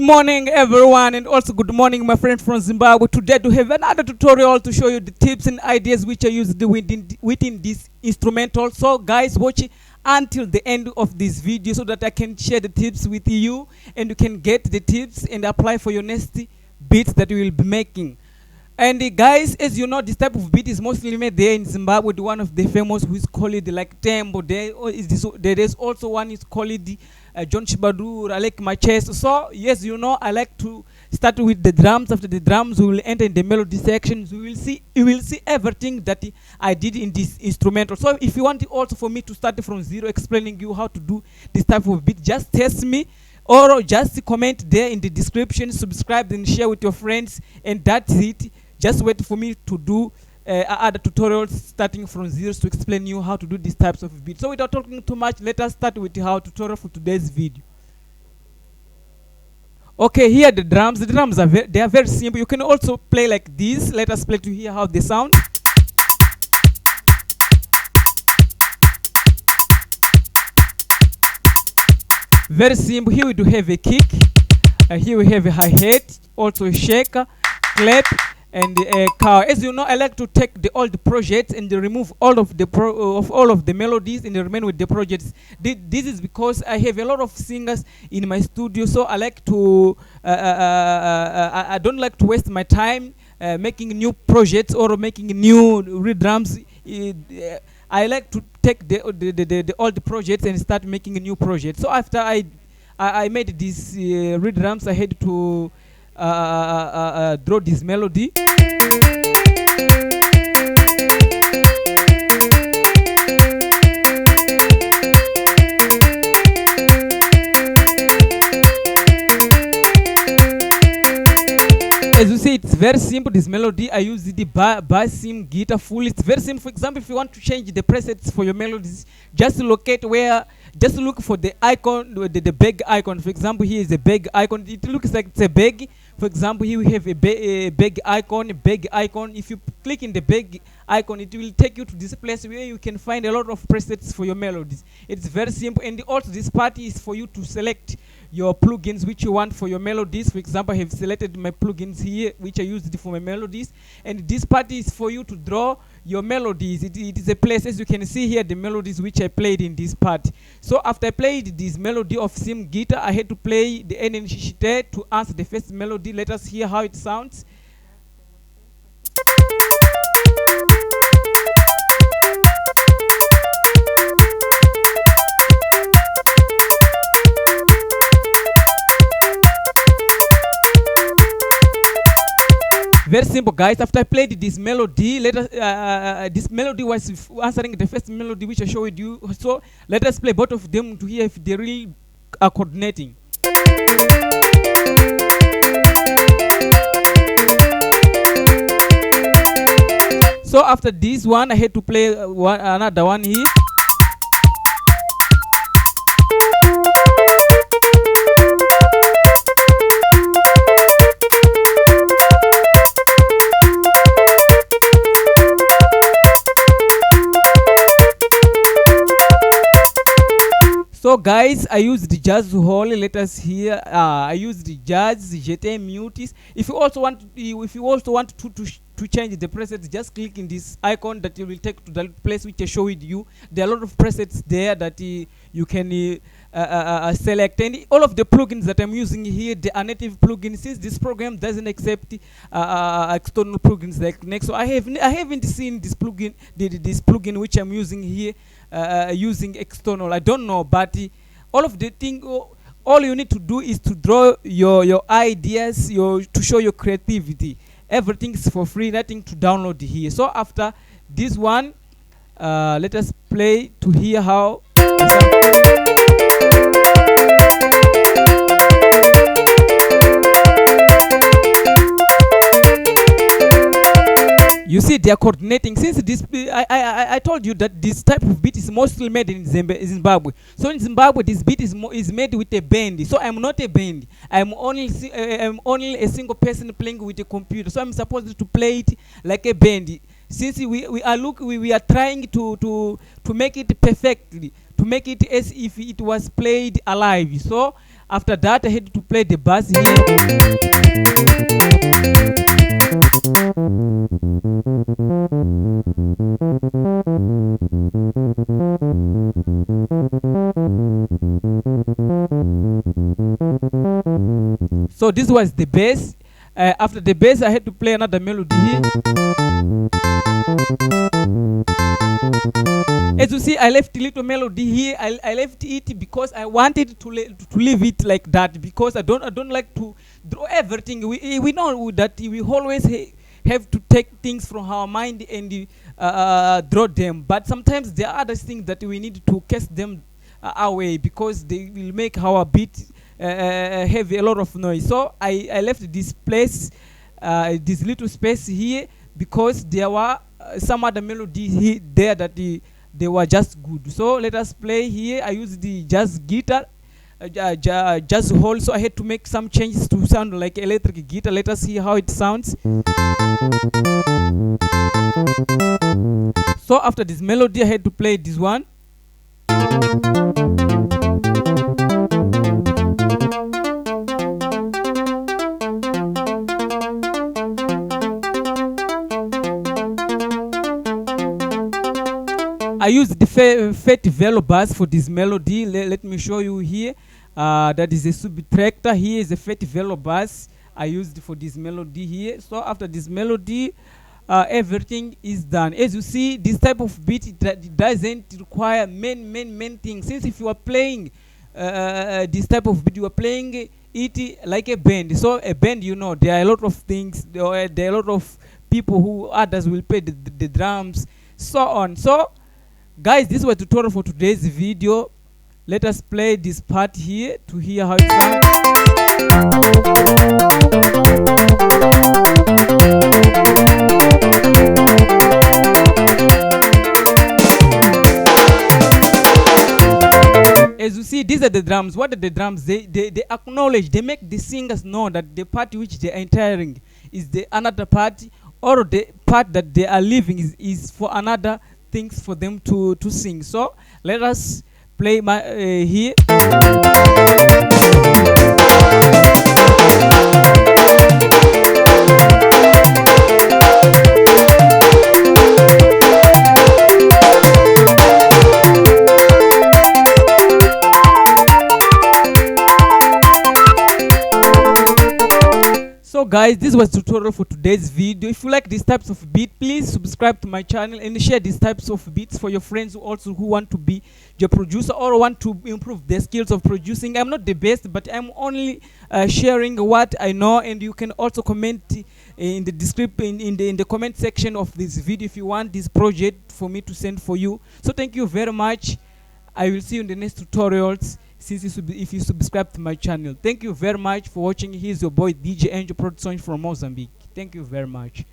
morning everyone, and also good morning my friend from Zimbabwe. Today to have another tutorial to show you the tips and ideas which are used within this instrumental. So guys, watch it until the end of this video so that I can share the tips with you and you can get the tips and apply for your next beats that we will be making. And guys, as you know, this type of beat is mostly made there in Zimbabwe. One of the famous who is called it like Tembo. There is also one is called John Chibadur. I like my chest. So yes, you know, I like to start with the drums. After the drums, we will enter in the melody sections. You will see everything that I did in this instrumental. So if you want also for me to start from zero, explaining you how to do this type of beat, just test me. Or just comment there in the description, subscribe and share with your friends, and that's it. Just wait for me to do other tutorials starting from zero to explain you how to do these types of beats. So without talking too much, let us start with how tutorial for today's video. Okay, here the drums. The drums are they are very simple. You can also play like this. Let us play to hear how they sound. Very simple. Here we do have a kick. Here we have a hi-hat, also a shaker, clap, and a car. As you know, I like to take all the projects and remove all of the melodies and remain with the projects. This is because I have a lot of singers in my studio, so I like to I don't like to waste my time making new projects or making new drums. I like to take all the projects and start making a new project. So after I made these drums, I had to draw this melody. As you see, it's very simple. This melody, I use the bass, guitar, full. It's very simple. For example, if you want to change the presets for your melodies, just look for the icon, the bag icon. For example, here is a bag icon. It looks like it's a bag. For example, here we have a bag icon. If you click in the bag icon, it will take you to this place where you can find a lot of presets for your melodies. It's very simple. And also, this part is for you to select your plugins which you want for your melodies. For example, I have selected my plugins here which I used for my melodies, and this part is for you to draw your melodies. It is a place, as you can see here, the melodies which I played in this part. So after I played this melody of sim guitar, I had to play the NNCHT to answer the first melody. Let us hear how it sounds. Very simple, guys. After I played this melody, this melody was answering the first melody which I showed you. So let us play both of them to hear if they really are coordinating. So after this one, I had to play another one here. So guys, I use the jazz hall. Let us hear. I use the jazz GT mutis. If you also want to change the presets, just click in this icon that you will take to the place which I showed you. There are a lot of presets there that you can select, and all of the plugins that I'm using here, they are native plugins. Since this program doesn't accept external plugins like Next, so I haven't seen this plugin which I'm using here using external. I don't know, but all of the thing. All you need to do is to draw your ideas, to show your creativity. Everything is for free, nothing to download here. So after this one, let us play to hear how. You see, they are coordinating. Since this, I told you that this type of beat is mostly made in Zimbabwe. So in Zimbabwe, this beat is made with a band. So I'm not a band. I'm only a single person playing with a computer. So I'm supposed to play it like a band. Since we are trying to make it perfectly, to make it as if it was played alive. So After that, I had to play the bass here. So this was the bass. After the bass, I had to play another melody here. As you see, I left a little melody here. I left it because I wanted to leave it like that, because I don't like to draw everything. We know that we always have to take things from our mind and draw them. But sometimes there are other things that we need to cast them away, because they will make our beat have a lot of noise. So I left this place, this little space here, because there were some other melodies there that they were just good. So let us play here. I used the jazz guitar, jazz hole, so I had to make some changes to sound like electric guitar. Let us see how it sounds. So after this melody, I had to play this one. I used the fat velo bass for this melody. Let me show you here. That is a subtractor. Here is a fat velo bass I used for this melody here. So after this melody, everything is done. As you see, this type of beat, it doesn't require many things. Since if you are playing this type of beat, you are playing it like a band. So a band, you know, there are a lot of things. There are a lot of people who others will play the drums, so on. So guys, this was a tutorial for today's video. Let us play this part here to hear how it sounds. As you see, these are the drums. What are the drums? They acknowledge, they make the singers know that the part which they are entering is the another part, or the part that they are leaving is for another things for them to sing. So let us play my here. So guys, this was tutorial for today's video. If you like these types of beat, please subscribe to my channel and share these types of beats for your friends who want to be your producer or want to improve their skills of producing. I'm not the best, but I'm only sharing what I know, and you can also comment in the description, in the comment section of this video if you want this project for me to send for you. So thank you very much. I will see you in the next tutorials. If you subscribe to my channel, thank you very much for watching. Here's your boy DJ Angel Production from Mozambique. Thank you very much.